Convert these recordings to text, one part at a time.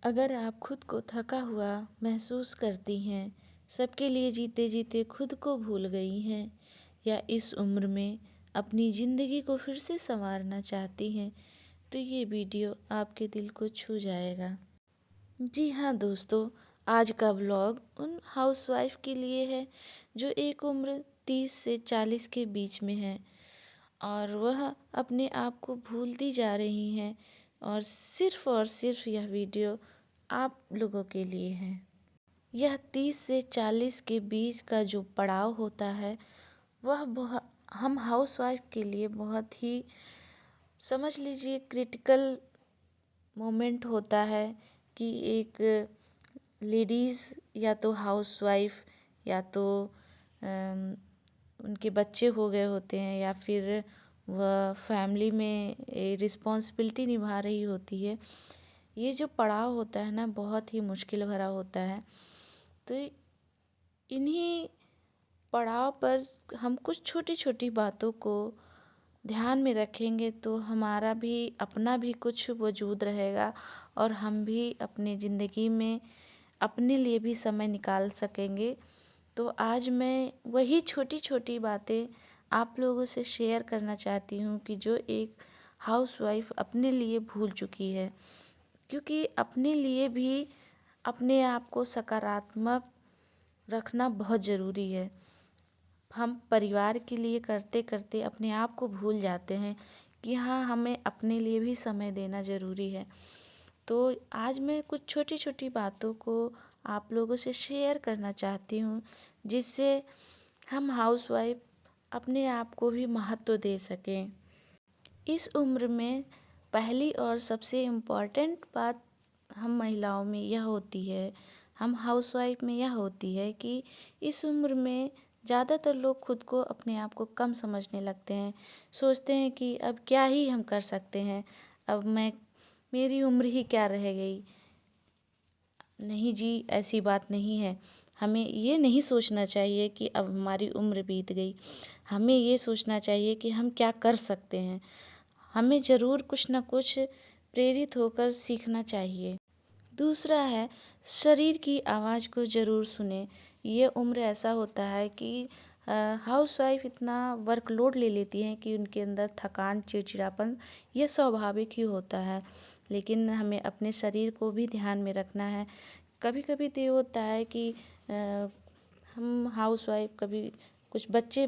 अगर आप खुद को थका हुआ महसूस करती हैं, सबके लिए जीते जीते खुद को भूल गई हैं, या इस उम्र में अपनी ज़िंदगी को फिर से संवारना चाहती हैं, तो ये वीडियो आपके दिल को छू जाएगा। जी हाँ दोस्तों, आज का व्लॉग उन हाउसवाइफ के लिए है जो एक उम्र 30 से 40 के बीच में है और वह अपने आप को भूलती जा रही हैं, और सिर्फ यह वीडियो आप लोगों के लिए है। यह 30 से 40 के बीच का जो पड़ाव होता है वह बहुत हम हाउसवाइफ के लिए बहुत ही, समझ लीजिए, क्रिटिकल मोमेंट होता है कि एक लेडीज़ या तो हाउसवाइफ या तो उनके बच्चे हो गए होते हैं या फिर वह फैमिली में रिस्पॉन्सिबिलिटी निभा रही होती है। ये जो पड़ाव होता है ना, बहुत ही मुश्किल भरा होता है। तो इन्हीं पड़ाव पर हम कुछ छोटी छोटी बातों को ध्यान में रखेंगे तो हमारा भी अपना भी कुछ वजूद रहेगा और हम भी अपनी ज़िंदगी में अपने लिए भी समय निकाल सकेंगे। तो आज मैं वही छोटी छोटी बातें आप लोगों से शेयर करना चाहती हूँ कि जो एक हाउसवाइफ अपने लिए भूल चुकी है, क्योंकि अपने लिए भी अपने आप को सकारात्मक रखना बहुत ज़रूरी है। हम परिवार के लिए करते करते अपने आप को भूल जाते हैं कि हाँ, हमें अपने लिए भी समय देना ज़रूरी है। तो आज मैं कुछ छोटी छोटी बातों को आप लोगों से शेयर करना चाहती हूँ, जिससे हम हाउसवाइफ अपने आप को भी महत्व दे सकें। इस उम्र में पहली और सबसे इम्पॉर्टेंट बात हम महिलाओं में यह होती है, हम हाउसवाइफ में यह होती है कि इस उम्र में ज़्यादातर लोग खुद को, अपने आप को कम समझने लगते हैं। सोचते हैं कि अब क्या ही हम कर सकते हैं, अब मेरी उम्र ही क्या रह गई। नहीं जी, ऐसी बात नहीं है। हमें ये नहीं सोचना चाहिए कि अब हमारी उम्र बीत गई। हमें ये सोचना चाहिए कि हम क्या कर सकते हैं। हमें ज़रूर कुछ ना कुछ प्रेरित होकर सीखना चाहिए। दूसरा है, शरीर की आवाज़ को ज़रूर सुने। ये उम्र ऐसा होता है कि हाउसवाइफ इतना वर्कलोड ले लेती हैं कि उनके अंदर थकान, चिड़चिड़ापन ये स्वाभाविक ही होता है। लेकिन हमें अपने शरीर को भी ध्यान में रखना है। कभी कभी तो ये होता है कि हम हाउसवाइफ, कभी कुछ बच्चे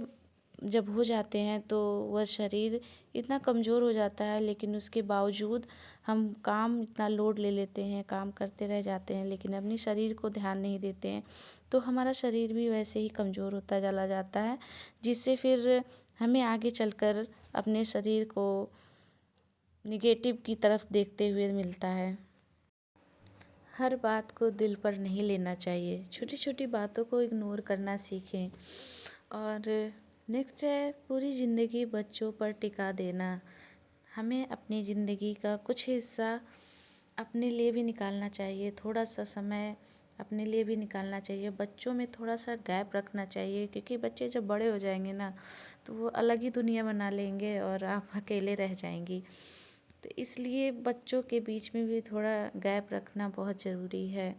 जब हो जाते हैं तो वह शरीर इतना कमज़ोर हो जाता है, लेकिन उसके बावजूद हम काम इतना लोड ले लेते हैं, काम करते रह जाते हैं, लेकिन अपने शरीर को ध्यान नहीं देते हैं। तो हमारा शरीर भी वैसे ही कमज़ोर होता चला जाता है, जिससे फिर हमें आगे चलकर अपने शरीर को निगेटिव की तरफ देखते हुए मिलता है। हर बात को दिल पर नहीं लेना चाहिए, छोटी छोटी बातों को इग्नोर करना सीखें। और नेक्स्ट है, पूरी ज़िंदगी बच्चों पर टिका देना। हमें अपनी ज़िंदगी का कुछ हिस्सा अपने लिए भी निकालना चाहिए, थोड़ा सा समय अपने लिए भी निकालना चाहिए। बच्चों में थोड़ा सा गैप रखना चाहिए, क्योंकि बच्चे जब बड़े हो जाएंगे ना, तो वो अलग ही दुनिया बना लेंगे और आप अकेले रह जाएंगी। तो इसलिए बच्चों के बीच में भी थोड़ा गैप रखना बहुत ज़रूरी है।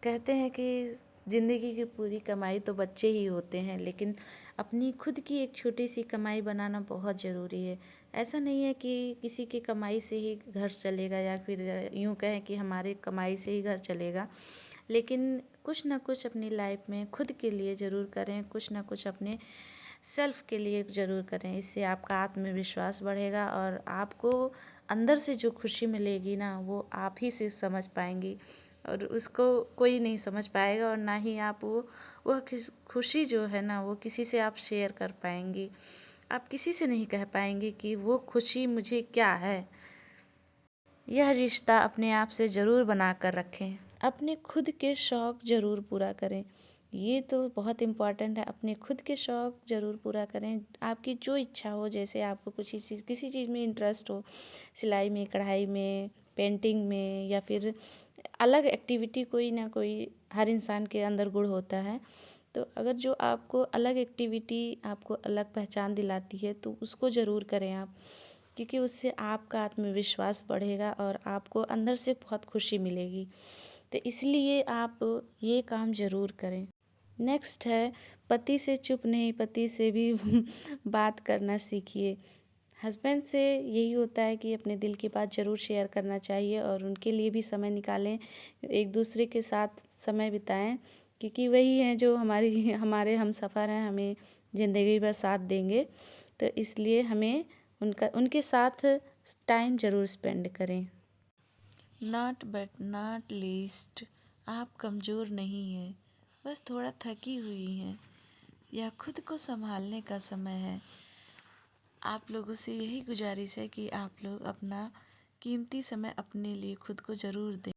कहते हैं कि ज़िंदगी की पूरी कमाई तो बच्चे ही होते हैं, लेकिन अपनी खुद की एक छोटी सी कमाई बनाना बहुत ज़रूरी है। ऐसा नहीं है कि किसी की कमाई से ही घर चलेगा, या फिर यूँ कहें कि हमारे कमाई से ही घर चलेगा। लेकिन कुछ ना कुछ अपनी लाइफ में खुद के लिए ज़रूर करें, कुछ ना कुछ अपने सेल्फ के लिए ज़रूर करें। इससे आपका आत्मविश्वास बढ़ेगा और आपको अंदर से जो खुशी मिलेगी ना, वो आप ही से समझ पाएंगी, और उसको कोई नहीं समझ पाएगा। और ना ही आप वह खुशी जो है ना, वो किसी से आप शेयर कर पाएंगी। आप किसी से नहीं कह पाएंगी कि वो खुशी मुझे क्या है। यह रिश्ता अपने आप से ज़रूर बना कर रखें। अपने खुद के शौक़ ज़रूर पूरा करें। ये तो बहुत इम्पॉर्टेंट है, अपने खुद के शौक़ ज़रूर पूरा करें। आपकी जो इच्छा हो, जैसे आपको कुछ किसी चीज़ में इंटरेस्ट हो, सिलाई में, कढ़ाई में, पेंटिंग में, या फिर अलग एक्टिविटी, कोई ना कोई हर इंसान के अंदर गुण होता है। तो अगर जो आपको अलग एक्टिविटी आपको अलग पहचान दिलाती है, तो उसको ज़रूर करें आप। क्योंकि उससे आपका आत्मविश्वास बढ़ेगा और आपको अंदर से बहुत खुशी मिलेगी। तो इसलिए आप ये काम ज़रूर करें। नेक्स्ट है, पति से चुप नहीं, पति से भी बात करना सीखिए। हस्बैंड से यही होता है कि अपने दिल की बात ज़रूर शेयर करना चाहिए और उनके लिए भी समय निकालें, एक दूसरे के साथ समय बिताएं, क्योंकि वही हैं जो हमारे हमसफ़र हैं, हमें ज़िंदगी भर साथ देंगे। तो इसलिए हमें उनके साथ टाइम ज़रूर स्पेंड करें। नॉट बट नॉट लीस्ट, आप कमज़ोर नहीं हैं, बस थोड़ा थकी हुई हैं या खुद को संभालने का समय है। आप लोगों से यही गुजारिश है कि आप लोग अपना कीमती समय अपने लिए खुद को ज़रूर दें।